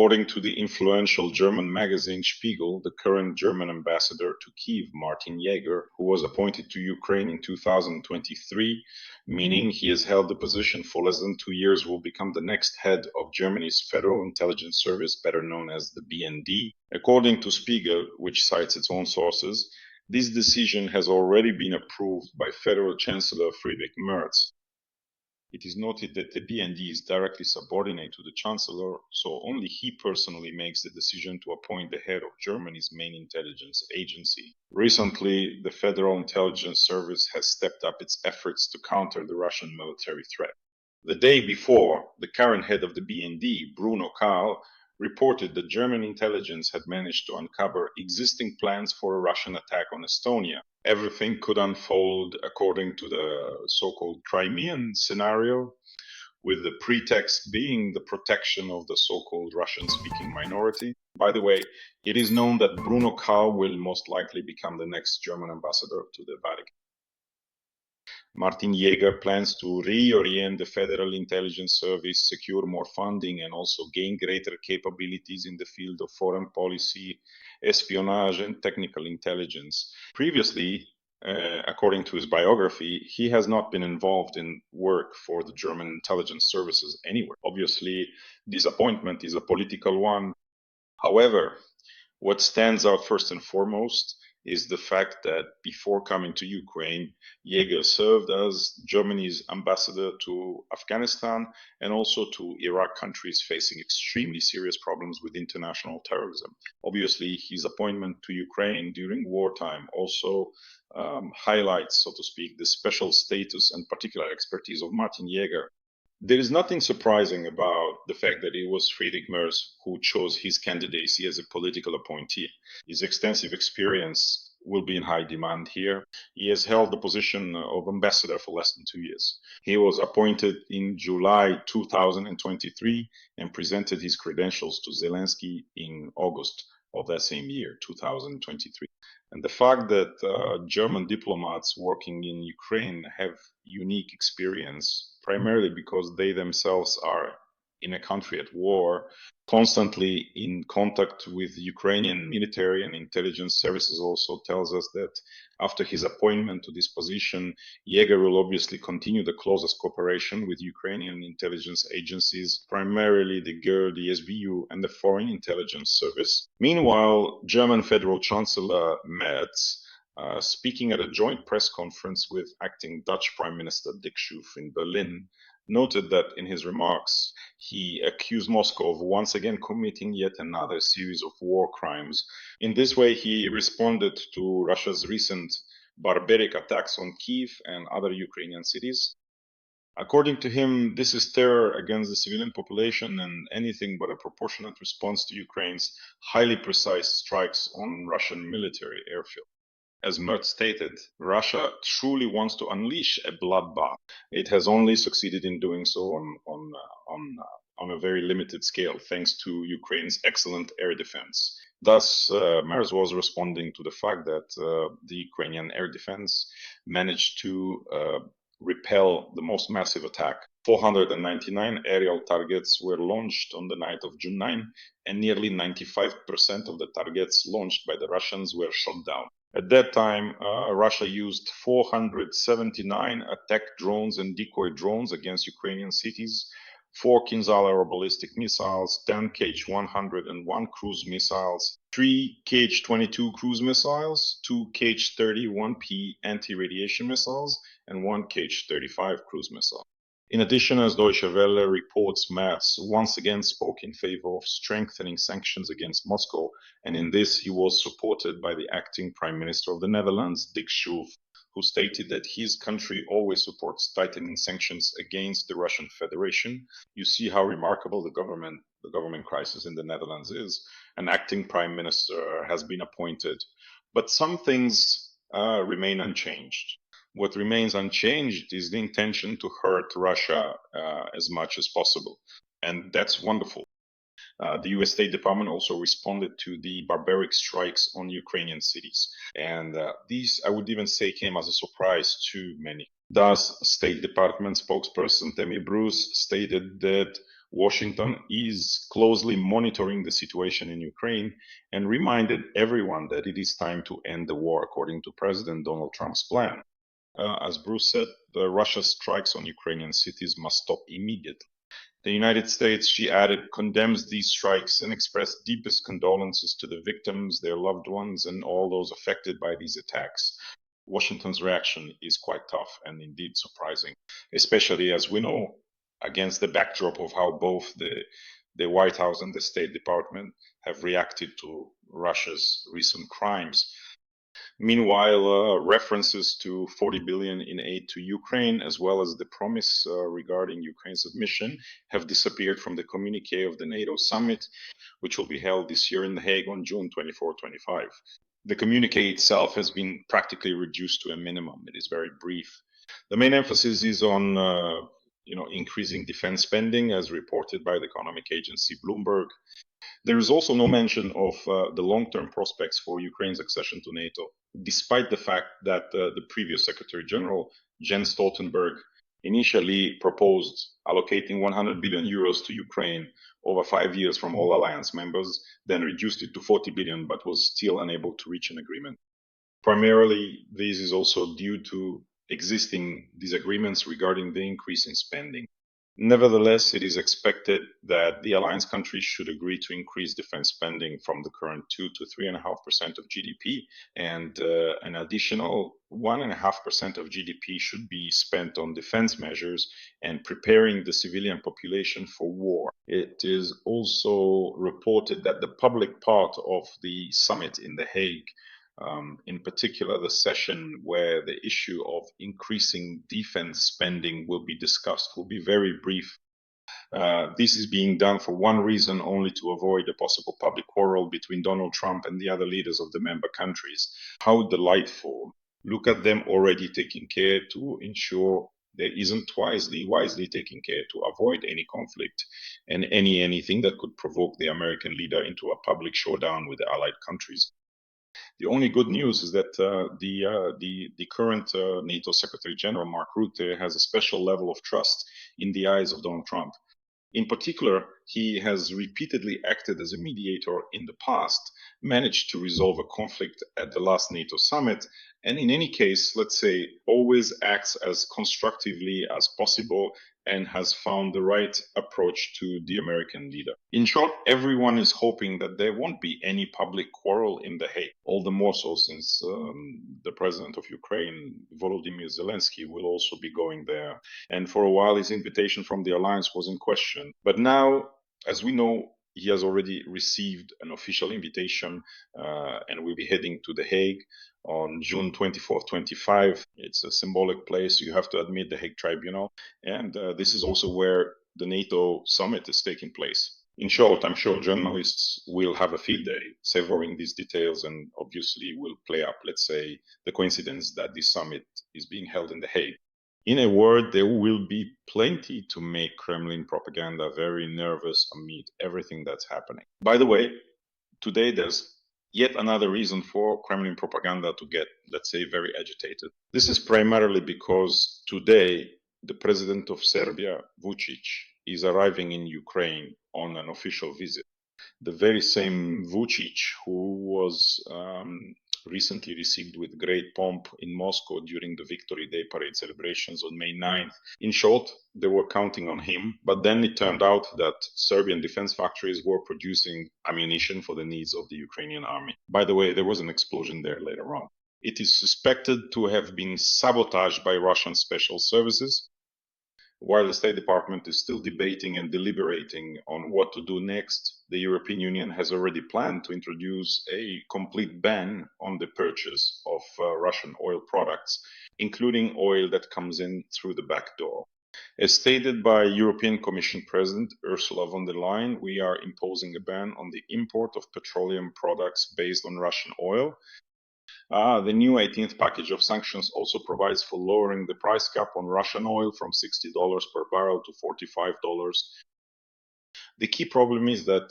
According to the influential German magazine Spiegel, the current German ambassador to Kiev, Martin Jaeger, who was appointed to Ukraine in 2023, meaning he has held the position for less than 2 years, will become the next head of Germany's Federal Intelligence Service, better known as the BND. According to Spiegel, which cites its own sources, this decision has already been approved by Federal Chancellor Friedrich Merz. It is noted that the BND is directly subordinate to the Chancellor, so only he personally makes the decision to appoint the head of Germany's main intelligence agency. Recently, the Federal Intelligence Service has stepped up its efforts to counter the Russian military threat. The day before, the current head of the BND, Bruno Kahl, reported that German intelligence had managed to uncover existing plans for a Russian attack on Estonia. Everything could unfold according to the so-called Crimean scenario, with the pretext being the protection of the so-called Russian-speaking minority. By the way, it is known that Bruno Kahl will most likely become the next German ambassador to the Vatican. Martin Jaeger plans to reorient the Federal Intelligence Service, secure more funding, and also gain greater capabilities in the field of foreign policy, espionage, and technical intelligence. Previously, according to his biography, he has not been involved in work for the German intelligence services anywhere. Obviously, this appointment is a political one. However, what stands out first and foremost is the fact that before coming to Ukraine, Jaeger served as Germany's ambassador to Afghanistan and also to Iraq, countries facing extremely serious problems with international terrorism. Obviously, his appointment to Ukraine during wartime also highlights, so to speak, the special status and particular expertise of Martin Jaeger. There is nothing surprising about the fact that it was Friedrich Merz who chose his candidacy as a political appointee. His extensive experience will be in high demand here. He has held the position of ambassador for less than 2 years. He was appointed in July 2023 and presented his credentials to Zelensky in August of that same year, 2023. And the fact that German diplomats working in Ukraine have unique experience, primarily because they themselves are in a country at war, constantly in contact with Ukrainian military and intelligence services, also tells us that after his appointment to this position, Jaeger will obviously continue the closest cooperation with Ukrainian intelligence agencies, primarily the GER, the SBU, and the Foreign Intelligence Service. Meanwhile, German Federal Chancellor Merz, speaking at a joint press conference with acting Dutch Prime Minister Dick Schoof in Berlin, noted that in his remarks, he accused Moscow of once again committing yet another series of war crimes. In this way, he responded to Russia's recent barbaric attacks on Kiev and other Ukrainian cities. According to him, this is terror against the civilian population and anything but a proportionate response to Ukraine's highly precise strikes on Russian military airfield. As Merz stated, Russia truly wants to unleash a bloodbath. It has only succeeded in doing so on a very limited scale, thanks to Ukraine's excellent air defense. Thus, Merz was responding to the fact that the Ukrainian air defense managed to repel the most massive attack. 499 aerial targets were launched on the night of June 9, and nearly 95% of the targets launched by the Russians were shot down. At that time, Russia used 479 attack drones and decoy drones against Ukrainian cities, 4 Kinzhal ballistic missiles, 10 Kh-101 cruise missiles, 3 Kh-22 cruise missiles, 2 Kh-31P anti-radiation missiles, and 1 Kh-35 cruise missile. In addition, as Deutsche Welle reports, Merz once again spoke in favor of strengthening sanctions against Moscow, and in this he was supported by the acting Prime Minister of the Netherlands, Dick Schoof, who stated that his country always supports tightening sanctions against the Russian Federation. You see how remarkable the government crisis in the Netherlands is. An acting Prime Minister has been appointed, but some things remain unchanged. What remains unchanged is the intention to hurt Russia as much as possible. And that's wonderful. The US State Department also responded to the barbaric strikes on Ukrainian cities. And these, I would even say, came as a surprise to many. Thus, State Department spokesperson Tammy Bruce stated that Washington is closely monitoring the situation in Ukraine and reminded everyone that it is time to end the war according to President Donald Trump's plan. As Bruce said, Russia's strikes on Ukrainian cities must stop immediately. The United States, she added, condemns these strikes and expressed deepest condolences to the victims, their loved ones, and all those affected by these attacks. Washington's reaction is quite tough and indeed surprising, especially as we know, against the backdrop of how both the White House and the State Department have reacted to Russia's recent crimes. Meanwhile, references to 40 billion in aid to Ukraine, as well as the promise regarding Ukraine's admission, have disappeared from the communique of the NATO summit, which will be held this year in The Hague on June 24-25. The communique itself has been practically reduced to a minimum. It is very brief. The main emphasis is on increasing defense spending, as reported by the economic agency Bloomberg. There is also no mention of the long-term prospects for Ukraine's accession to NATO, despite the fact that the previous Secretary General, Jens Stoltenberg, initially proposed allocating 100 billion euros to Ukraine over 5 years from all alliance members, then reduced it to 40 billion, but was still unable to reach an agreement. Primarily, this is also due to existing disagreements regarding the increase in spending. Nevertheless, it is expected that the alliance countries should agree to increase defense spending from the current 2 to 3.5% of GDP, and an additional 1.5% of GDP should be spent on defense measures and preparing the civilian population for war. It is also reported that the public part of the summit in The Hague, in particular the session where the issue of increasing defense spending will be discussed, will be very brief. This is being done for one reason only, to avoid a possible public quarrel between Donald Trump and the other leaders of the member countries. How delightful. Look at them already taking care to ensure there isn't wisely taking care to avoid any conflict and anything that could provoke the American leader into a public showdown with the allied countries. The only good news is that the current NATO Secretary General, Mark Rutte, has a special level of trust in the eyes of Donald Trump. In particular, he has repeatedly acted as a mediator in the past, managed to resolve a conflict at the last NATO summit, and in any case, let's say, always acts as constructively as possible and has found the right approach to the American leader. In short, everyone is hoping that there won't be any public quarrel in The Hague, all the more so since the president of Ukraine, Volodymyr Zelensky, will also be going there. And for a while, his invitation from the alliance was in question. But now, as we know, he has already received an official invitation and will be heading to The Hague on June 24th, 25. It's a symbolic place, you have to admit, the Hague Tribunal. And this is also where the NATO summit is taking place. In short, I'm sure journalists will have a field day savoring these details and obviously will play up, let's say, the coincidence that this summit is being held in The Hague. In a word, there will be plenty to make Kremlin propaganda very nervous amid everything that's happening. By the way, today there's yet another reason for Kremlin propaganda to get, let's say, very agitated. This is primarily because today the president of Serbia, Vučić, is arriving in Ukraine on an official visit. The very same Vučić who was recently received with great pomp in Moscow during the Victory Day parade celebrations on May 9th. In short, they were counting on him, but then it turned out that Serbian defense factories were producing ammunition for the needs of the Ukrainian army. By the way, there was an explosion there later on. It is suspected to have been sabotaged by Russian special services. While the State Department is still debating and deliberating on what to do next, the European Union has already planned to introduce a complete ban on the purchase of Russian oil products, including oil that comes in through the back door. As stated by European Commission President Ursula von der Leyen, we are imposing a ban on the import of petroleum products based on Russian oil. The new 18th package of sanctions also provides for lowering the price cap on Russian oil from $60 per barrel to $45. The key problem is that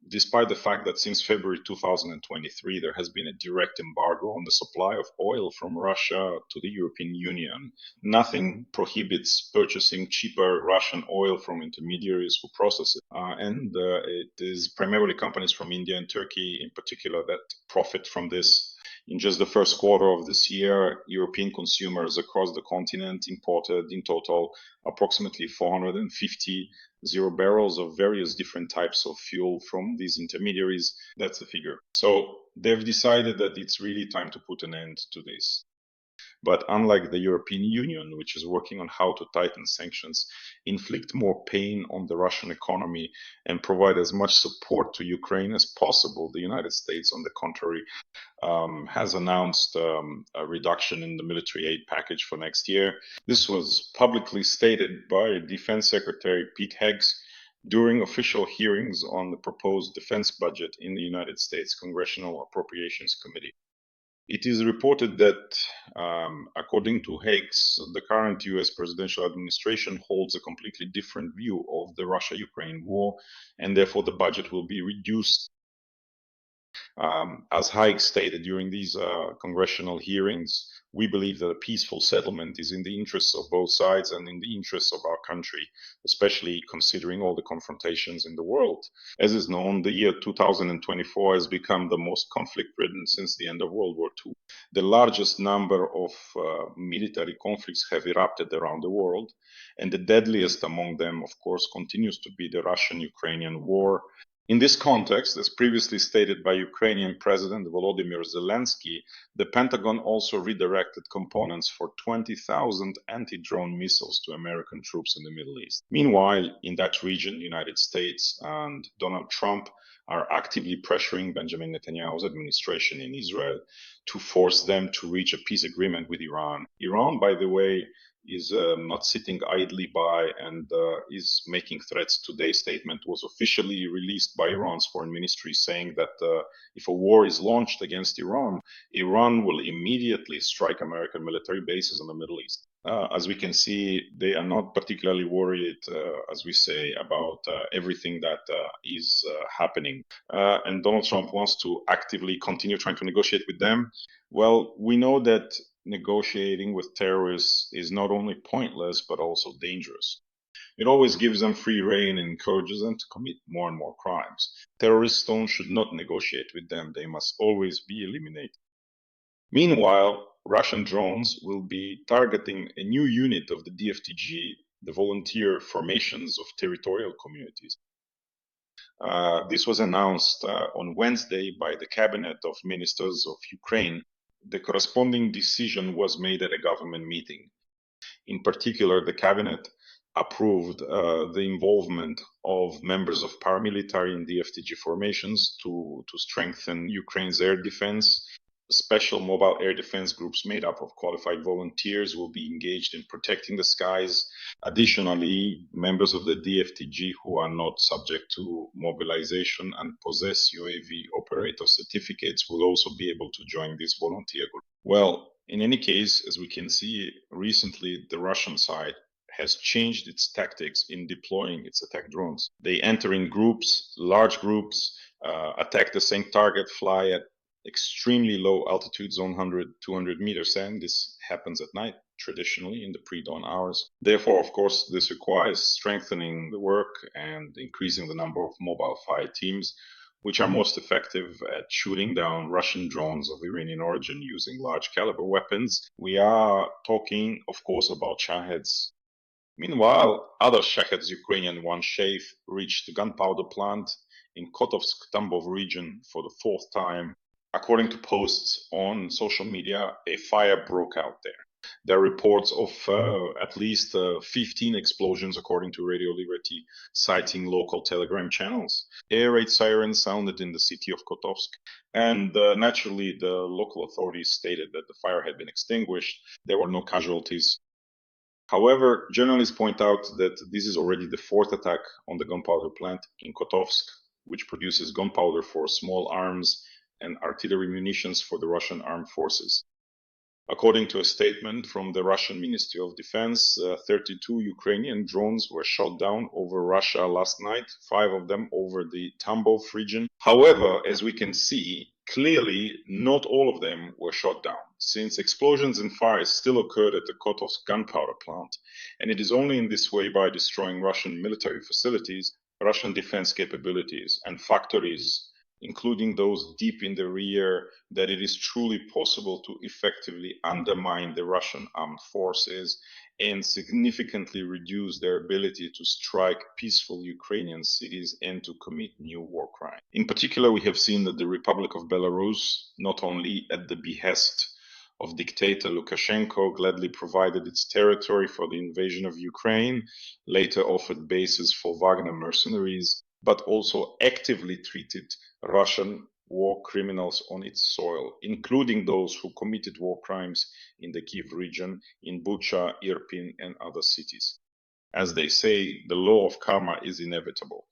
despite the fact that since February 2023, there has been a direct embargo on the supply of oil from Russia to the European Union, nothing prohibits purchasing cheaper Russian oil from intermediaries who process it. And it is primarily companies from India and Turkey in particular that profit from this. In just the first quarter of this year, European consumers across the continent imported in total approximately 450 zero barrels of various different types of fuel from these intermediaries. That's the figure. So they've decided that it's really time to put an end to this. But unlike the European Union, which is working on how to tighten sanctions, inflict more pain on the Russian economy, and provide as much support to Ukraine as possible, the United States, on the contrary, has announced a reduction in the military aid package for next year. This was publicly stated by Defense Secretary Pete Hegseth during official hearings on the proposed defense budget in the United States Congressional Appropriations Committee. It is reported that, according to Hegseth, the current US presidential administration holds a completely different view of the Russia-Ukraine war, and therefore the budget will be reduced. As Hegseth stated during these congressional hearings, we believe that a peaceful settlement is in the interests of both sides and in the interests of our country, especially considering all the confrontations in the world. As is known, the year 2024 has become the most conflict-ridden since the end of World War II. The largest number of military conflicts have erupted around the world, and the deadliest among them, of course, continues to be the Russian-Ukrainian war. In this context, as previously stated by Ukrainian President Volodymyr Zelensky, the Pentagon also redirected components for 20,000 anti-drone missiles to American troops in the Middle East. Meanwhile, in that region, the United States and Donald Trump are actively pressuring Benjamin Netanyahu's administration in Israel to force them to reach a peace agreement with Iran. Iran, by the way, is not sitting idly by and is making threats. Today's statement was officially released by Iran's foreign ministry, saying that if a war is launched against Iran, Iran will immediately strike American military bases in the Middle East. As we can see, they are not particularly worried, as we say, about everything that is happening. And Donald Trump wants to actively continue trying to negotiate with them. Well, we know that negotiating with terrorists is not only pointless, but also dangerous. It always gives them free rein and encourages them to commit more and more crimes. Terrorists should not negotiate with them. They must always be eliminated. Meanwhile, Russian drones will be targeting a new unit of the DFTG, the volunteer formations of territorial communities. This was announced on Wednesday by the Cabinet of Ministers of Ukraine. The corresponding decision was made at a government meeting. In particular, the cabinet approved the involvement of members of paramilitary and DFTG formations to strengthen Ukraine's air defense. Special mobile air defense groups made up of qualified volunteers will be engaged in protecting the skies. Additionally, members of the DFTG who are not subject to mobilization and possess UAV operator certificates will also be able to join this volunteer group. Well, in any case, as we can see, recently the Russian side has changed its tactics in deploying its attack drones. They enter in groups, large groups, attack the same target, fly at extremely low altitude, zone 100, 200 meters, and this happens at night, traditionally in the pre-dawn hours. Therefore, of course, this requires strengthening the work and increasing the number of mobile fire teams, which are most effective at shooting down Russian drones of Iranian origin using large caliber weapons. We are talking, of course, about Shaheds. Meanwhile, other Shaheds Ukrainian one Shaif reached the gunpowder plant in Kotovsk-Tambov region for the fourth time. According to posts on social media, a fire broke out there. There are reports of at least 15 explosions, according to Radio Liberty, citing local Telegram channels. Air raid sirens sounded in the city of Kotovsk, and naturally the local authorities stated that the fire had been extinguished. There were no casualties. However, journalists point out that this is already the fourth attack on the gunpowder plant in Kotovsk, which produces gunpowder for small arms and artillery munitions for the Russian armed forces. According to a statement from the Russian Ministry of Defense, 32 Ukrainian drones were shot down over Russia last night, 5 of them over the Tambov region. However, as we can see, clearly not all of them were shot down, since explosions and fires still occurred at the Kotovsk gunpowder plant, and it is only in this way, by destroying Russian military facilities, Russian defense capabilities, and factories, including those deep in the rear, that it is truly possible to effectively undermine the Russian armed forces and significantly reduce their ability to strike peaceful Ukrainian cities and to commit new war crimes. In particular, we have seen that the Republic of Belarus, not only at the behest of dictator Lukashenko, gladly provided its territory for the invasion of Ukraine, later offered bases for Wagner mercenaries, but also actively treated Russian war criminals on its soil, including those who committed war crimes in the Kiev region, in Bucha, Irpin, and other cities. As they say, the law of karma is inevitable,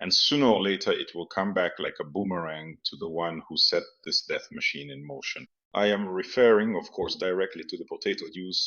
and sooner or later it will come back like a boomerang to the one who set this death machine in motion. I am referring, of course, directly to the potato juice